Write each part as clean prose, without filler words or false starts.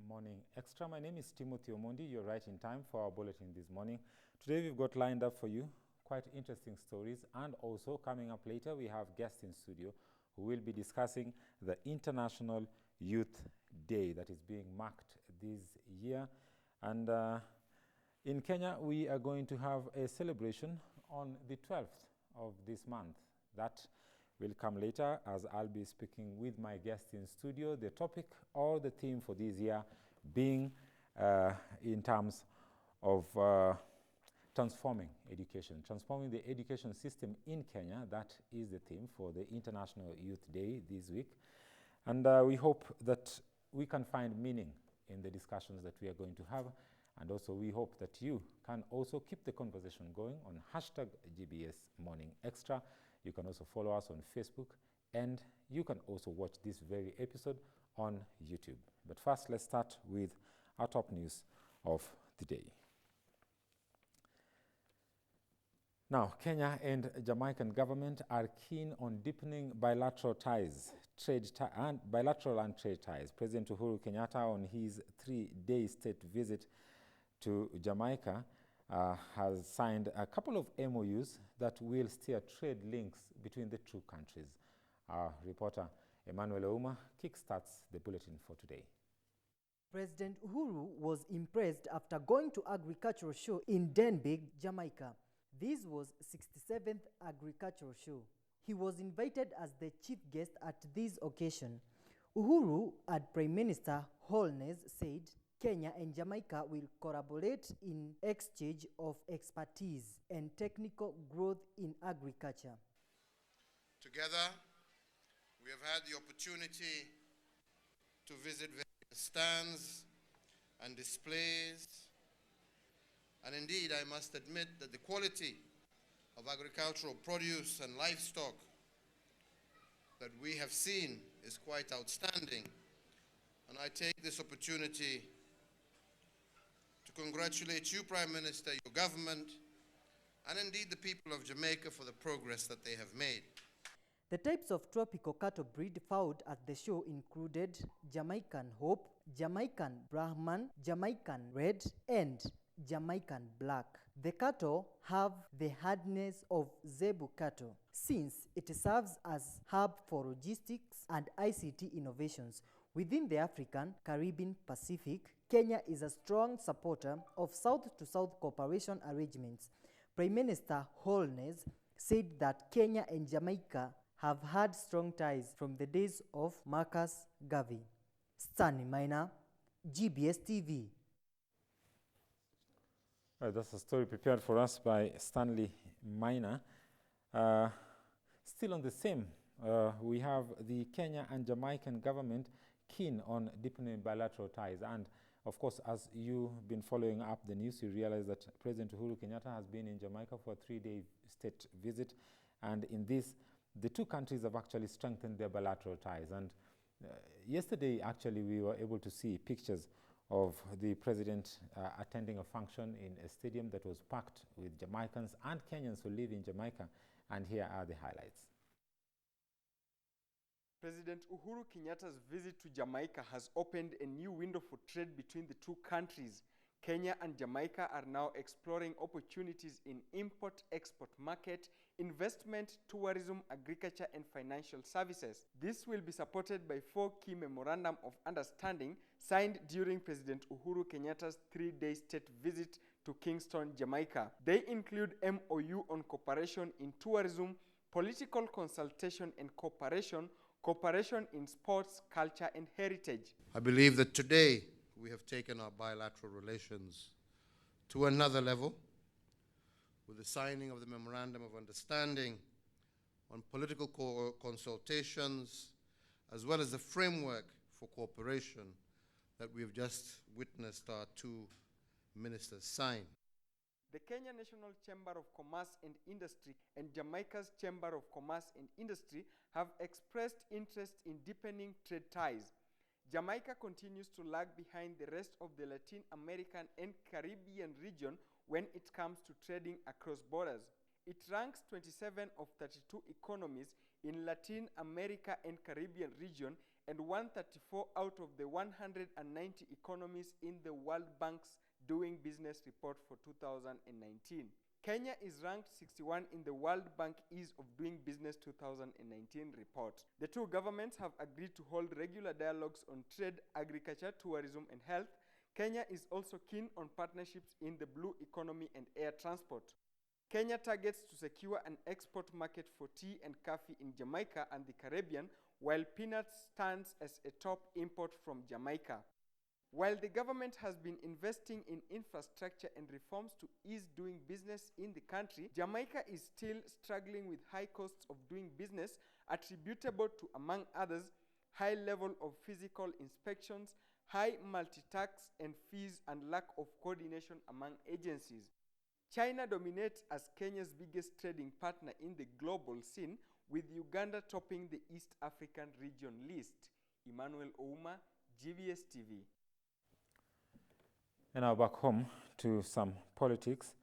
Morning Extra. My name is Timothy Omondi. You're right in time for our bulletin this morning. Today we've got lined up for you quite interesting stories, and also coming up later we have guests in studio who will be discussing the International Youth Day that is being marked this year. And in Kenya we are going to have a celebration on the 12th of this month. That will come later as I'll be speaking with my guests in studio. The topic or the theme for this year being in terms of transforming the education system in Kenya. That is the theme for the International Youth Day this week. And we hope that we can find meaning in the discussions that we are going to have. And also we hope that you can also keep the conversation going on hashtag GBS Morning Extra. You can also follow us on Facebook, and you can also watch this very episode on YouTube. But first, let's start with our top news of the day. Now, Kenya and Jamaican government are keen on deepening bilateral ties, bilateral and trade ties. President Uhuru Kenyatta, on his 3-day state visit to Jamaica, has signed a couple of MOUs that will steer trade links between the two countries. Our reporter Emmanuel Ouma kickstarts the bulletin for today. President Uhuru was impressed after going to agricultural show in Denbigh, Jamaica. This was 67th agricultural show. He was invited as the chief guest at this occasion. Uhuru and Prime Minister Holness said Kenya and Jamaica will collaborate in exchange of expertise and technical growth in agriculture. Together, we have had the opportunity to visit various stands and displays. And indeed, I must admit that the quality of agricultural produce and livestock that we have seen is quite outstanding. And I take this opportunity to congratulate you, Prime Minister, your government, and indeed the people of Jamaica for the progress that they have made. The types of tropical cattle breed found at the show included Jamaican Hope, Jamaican Brahman, Jamaican Red, and Jamaican Black. The cattle have the hardness of zebu cattle, since it serves as hub for logistics and ICT innovations. Within the African, Caribbean, Pacific, Kenya is a strong supporter of South-to-South cooperation arrangements. Prime Minister Holness said that Kenya and Jamaica have had strong ties from the days of Marcus Garvey. Stanley Minor, GBS TV. That's a story prepared for us by Stanley Minor. Still on the same, we have the Kenya and Jamaican government keen on deepening bilateral ties. And of course, as you've been following up the news, you realize that President Uhuru Kenyatta has been in Jamaica for a 3-day state visit. And in this, the two countries have actually strengthened their bilateral ties. And yesterday, actually, we were able to see pictures of the president attending a function in a stadium that was packed with Jamaicans and Kenyans who live in Jamaica. And here are the highlights. President Uhuru Kenyatta's visit to Jamaica has opened a new window for trade between the two countries. Kenya and Jamaica are now exploring opportunities in import-export market, investment, tourism, agriculture, and financial services. This will be supported by 4 key memorandum of understanding signed during President Uhuru Kenyatta's 3-day state visit to Kingston, Jamaica. They include MOU on cooperation in tourism, political consultation and cooperation, cooperation in sports, culture, and heritage. I believe that today we have taken our bilateral relations to another level with the signing of the Memorandum of Understanding on political consultations, as well as the framework for cooperation that we have just witnessed our 2 ministers sign. The Kenya National Chamber of Commerce and Industry and Jamaica's Chamber of Commerce and Industry have expressed interest in deepening trade ties. Jamaica continues to lag behind the rest of the Latin American and Caribbean region when it comes to trading across borders. It ranks 27 of 32 economies in Latin America and Caribbean region and 134 out of the 190 economies in the World Bank's Doing Business report for 2019. Kenya is ranked 61 in the World Bank Ease of Doing Business 2019 report. The two governments have agreed to hold regular dialogues on trade, agriculture, tourism, and health. Kenya is also keen on partnerships in the blue economy and air transport. Kenya targets to secure an export market for tea and coffee in Jamaica and the Caribbean, while peanuts stands as a top import from Jamaica. While the government has been investing in infrastructure and reforms to ease doing business in the country, Jamaica is still struggling with high costs of doing business attributable to, among others, high level of physical inspections, high multi-tax and fees, and lack of coordination among agencies. China dominates as Kenya's biggest trading partner in the global scene, with Uganda topping the East African region list. Emmanuel Ouma, GBS TV. And now back home to some politics.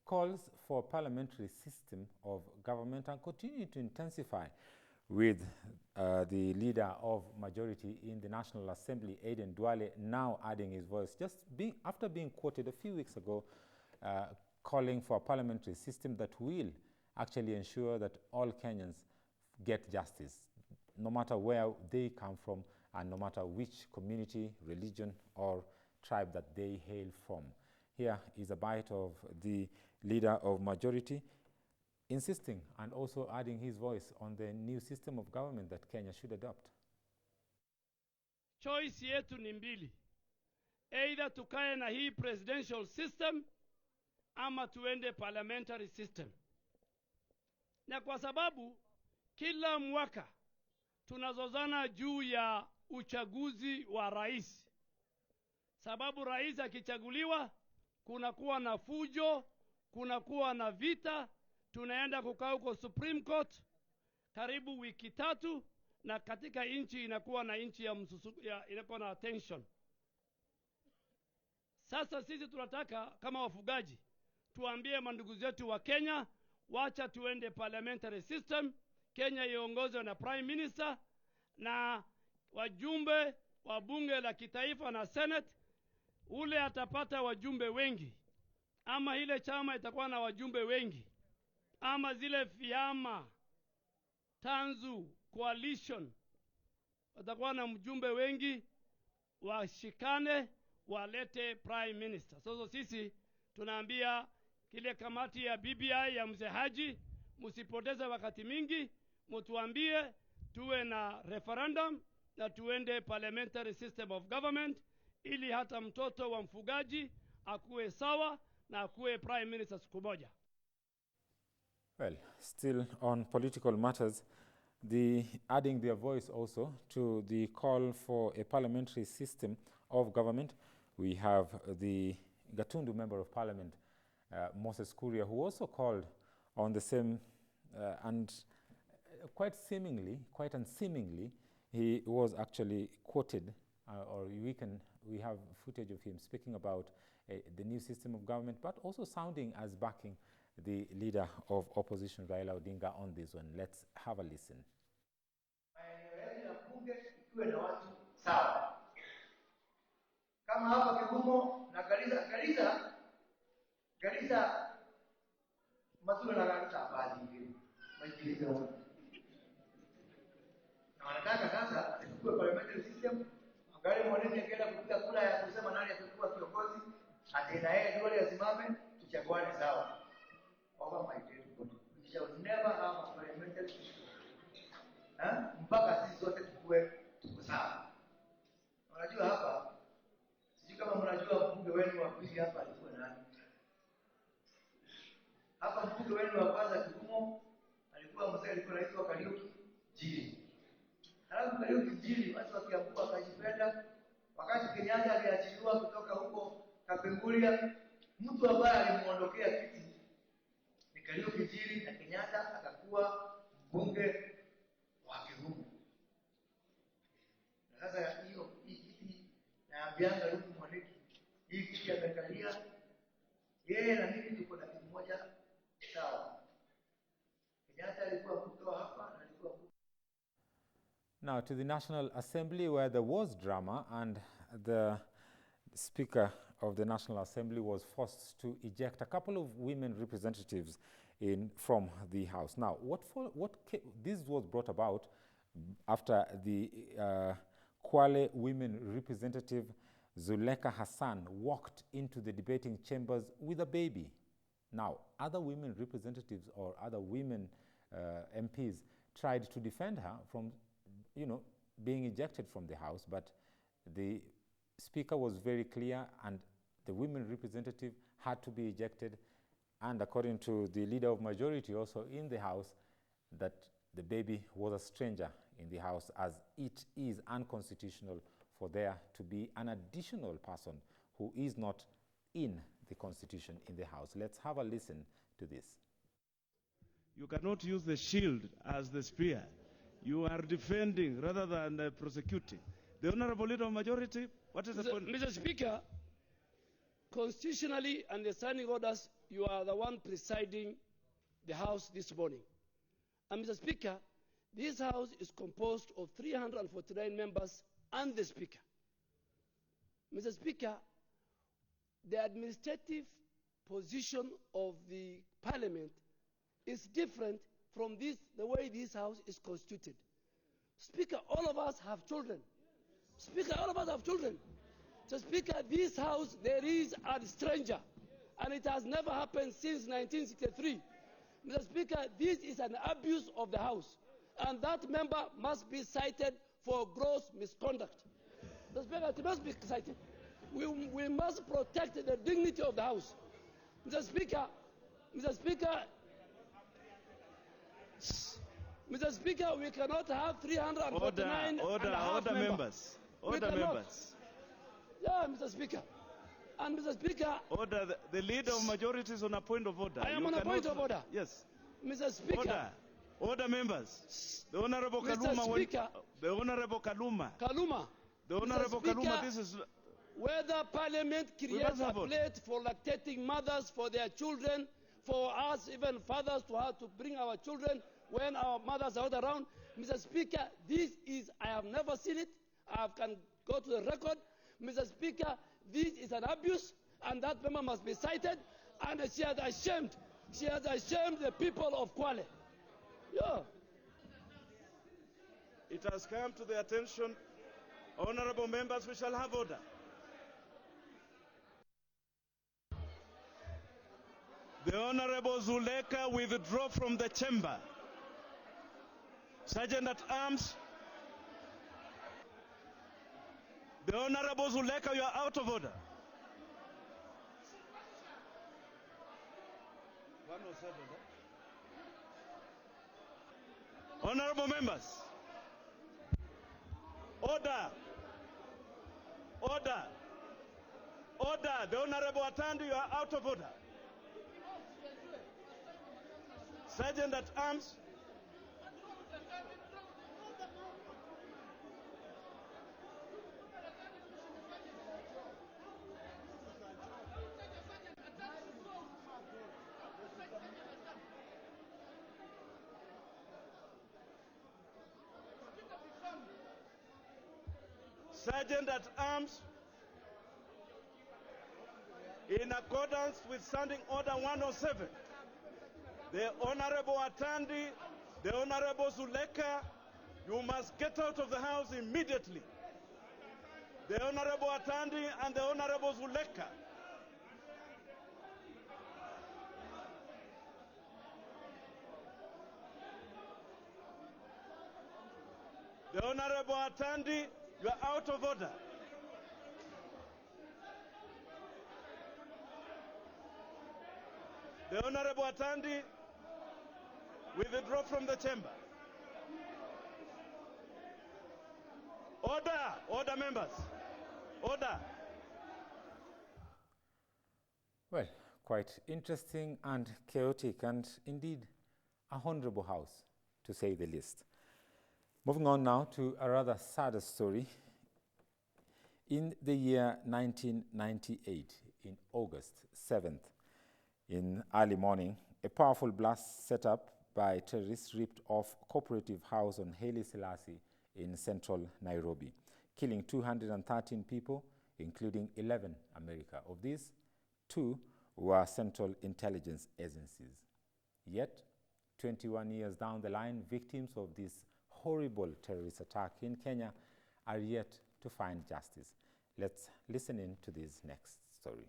Calls for parliamentary system of government and continue to intensify, with the leader of majority in the National Assembly, Aden Duale, now adding his voice, after being quoted a few weeks ago, calling for a parliamentary system that will actually ensure that all Kenyans get justice, no matter where they come from and no matter which community, religion, or tribe that they hail from. Here is a bite of the leader of majority insisting and also adding his voice on the new system of government that Kenya should adopt. Choice yetu ni mbili. Either tukae na hii presidential system ama tuende parliamentary system. Na kwa sababu kila mwaka tunazozana juu ya uchaguzi wa rais. Sababu rais akichaguliwa kunakuwa na fujo, kunakuwa na vita, tunaenda kukaa huko Supreme Court karibu wiki 3, na katika nchi inakuwa na nchi inakuwa na tension. Sasa sisi tunataka kama wafugaji tuambie mandugu zetu wa Kenya, wacha tuende parliamentary system. Kenya iongozwe na prime minister na wajumbe wa bunge la kitaifa na senate. Ule atapata wajumbe wengi, ama ile chama itakuwa na wajumbe wengi, ama zile vyama tanzu coalition watakuwa na mjumbe wengi, washikane walete prime minister. Sasa sisi tunaambia kile kamati ya BBI ya Mzee Haji, msipoteze wakati mingi, mtuambie tuwe na referendum na tuende parliamentary system of government, ili hata mtoto wa mfugaji akuwe sawa na akuwe prime minister siku moja. Well, still on political matters, adding their voice also to the call for a parliamentary system of government, we have the Gatundu Member of Parliament, Moses Kuria, who also called on the same, and quite unseemingly, he was actually quoted, or we have footage of him speaking about the new system of government, but also sounding as backing the leader of opposition, Raila Odinga, on this one. Let's have a listen. Kama hapa Kigumo na Garissa masuala na Garissa baadhi hivi majilizo na wanataka sasa tukue parliamentary system. Angalia mwanene akienda kupiga kura ya kusema nani atakuwa kiongozi, atenda yeye ndio asimame, tuchaguane sawa. Over my dead body, we shall never have a parliamentary system mpaka sisi zote tukue tuko sawa. Unajua hapa, sisi kama mnajua mbunge wenu wa pili hapa alikuwa nani? Hapa mbunge wenu wa kwanza Kigumo alikuwa mzee, alikuwa rais wa Kariuki Jili. Halafu Kariuki Jili watu wakiamua akajipenda, wakati Kenyatta aliachiliwa kutoka huko Kapenguria, mtu ambaye alimuondokea kiti ni Kariuki Jili, na Kenyatta akakuwa mbunge wa Kigumo. Na sasa hiyo kiti na Bianga huko Mwaniki, hii kiti amekalia yeye na mimi tuko na kitu moja sawa. Kenyatta alikuwa kutoa Now to the National Assembly, where there was drama and the Speaker of the National Assembly was forced to eject a couple of women representatives from the House. Now, this was brought about after the Kwale women representative Zuleka Hassan walked into the debating chambers with a baby. Now, other women representatives or other women MPs tried to defend her from, being ejected from the House, but the Speaker was very clear and the women representative had to be ejected, and according to the Leader of Majority also in the House, that the baby was a stranger in the House, as it is unconstitutional for there to be an additional person who is not in the Constitution in the House. Let's have a listen to this. You cannot use the shield as the spear. You are defending rather than prosecuting. The Honorable Leader of Majority, what is the point? Mr. Speaker, constitutionally and the standing orders, you are the one presiding the House this morning. And Mr. Speaker, this House is composed of 349 members and the Speaker. Mr. Speaker, the administrative position of the Parliament is different from the way this House is constituted. Speaker, all of us have children. Speaker, all of us have children. So Speaker, this House, there is a stranger, and it has never happened since 1963. Mr. Speaker, this is an abuse of the House, and that member must be cited for gross misconduct. Mr. Speaker, it must be cited. We must protect the dignity of the House. Mr. Speaker, we cannot have 349 Order members. Order members. Yeah, Mr. Speaker. And Mr. Speaker... Order. The Leader of Majority is on a point of order. I am on a point of order. Yes. Mr. Speaker. Order members. The Honorable Mr. Kaluma. Speaker. The Honorable Kaluma. The Honorable Kaluma, this is... Whether Parliament creates a plate for lactating mothers, for their children, for us, even fathers, to have to bring our children when our mothers are not around. Mr. Speaker, I have never seen it. I can go to the record. Mr. Speaker, this is an abuse, and that member must be cited, and she has ashamed the people of Kwale. Yeah. It has come to the attention, honorable members, we shall have order. The Honorable Zuleka withdraw from the chamber. Sergeant at Arms. The Honorable Zuleka, you are out of order. 107. Honorable members. Order. Order. Order. The Honorable Atandi, you are out of order. Sergeant at Arms. Sergeant at Arms, in accordance with Standing Order 107, the Honorable Atandi, the Honorable Zuleka, you must get out of the House immediately. The Honorable Atandi and the Honorable Zuleka. The Honorable Atandi, you are out of order. The Honorable Atandi, withdraw from the chamber. Order! Order, members. Order! Well, quite interesting and chaotic, and indeed a honorable House, to say the least. Moving on now to a rather sad story. In the year 1998, in August 7th, in early morning, a powerful blast set up by terrorists ripped off Cooperative House on Haile Selassie in central Nairobi, killing 213 people, including 11 America. Of these, 2 were Central Intelligence Agencies. Yet, 21 years down the line, victims of this horrible terrorist attack in Kenya are yet to find justice. Let's listen in to this next story.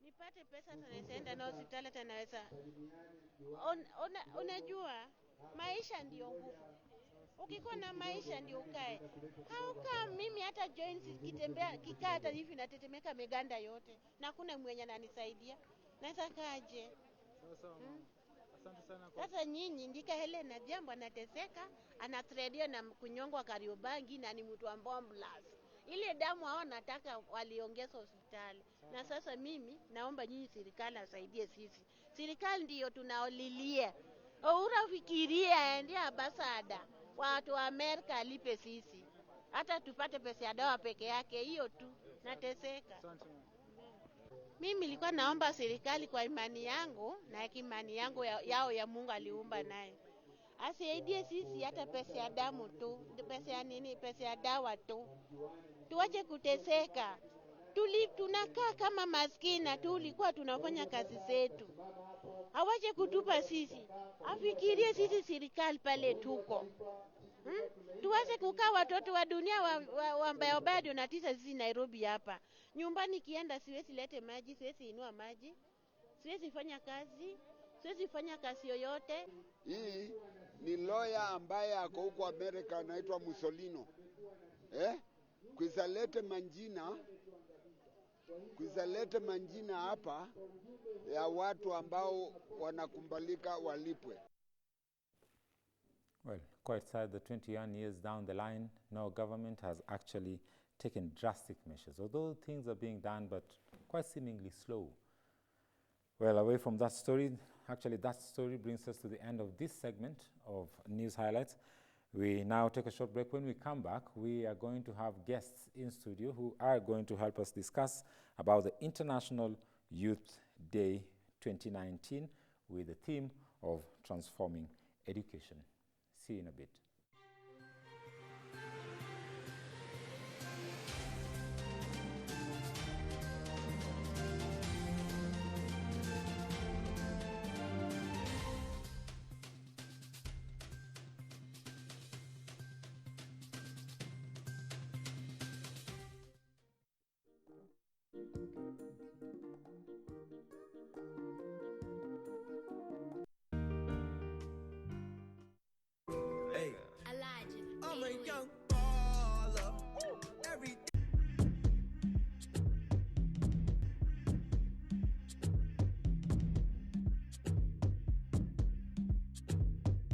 Nipate pesa tunaenda na hospitali tunaweza. Unajua maisha ndio nguvu. Ukikuwa na maisha ndio ukae. Hauka mimi hata joints kitembea kikaa hata hivi natetemeka meganda yote. Na kuna mwenye ananisaidia. Naweza kaje? Asante sana kwa. Sasa nyinyi ndika Helena jambo anateseka, anatradia na kunyongwa Kariobangi na ni mtu ambulance. Ile damu hao nataka waliongeza hospitali. Na sasa mimi naomba nyinyi serikali asaidie sisi. Serikali ndiyo tunaolilia. Urafikiria ndio ambasada. Watu wa Amerika alipe sisi. Hata tupate pesa ya dawa peke yake hiyo tu. Nateseka. Mimi nilikuwa naomba serikali kwa imani yangu na imani yangu yao ya Mungu aliumba naye. Asaidie sisi hata pesa ya damu tu, pesa ya nini, pesa ya dawa tu. Tuache kuteseka. Tunakaa kama maskina tu, tulikuwa tunafanya kazi zetu. Hawaje kutupa sisi. Afikirie sisi serikali pale tuko. Tuwache kukaa watoto wa dunia wa bado na tisa sisi Nairobi hapa. Nyumbani kienda siwezi lete maji, siwezi inua maji. Siwezi fanya kazi yoyote. Hii ni lawyer ambaye ako huko Amerika anaitwa Mussolino. Kuzalete manjina hapa ya watu ambao wanakumbalika walipwe. Well, quite sad that 21 years down the line, no government has actually taken drastic measures, although things are being done, but quite seemingly slow. Well, away from that story, actually that story brings us to the end of this segment of News Highlights. We now take a short break. When we come back, we are going to have guests in studio who are going to help us discuss about the International Youth Day 2019 with the theme of transforming education. See you in a bit. Elijah. I'm a young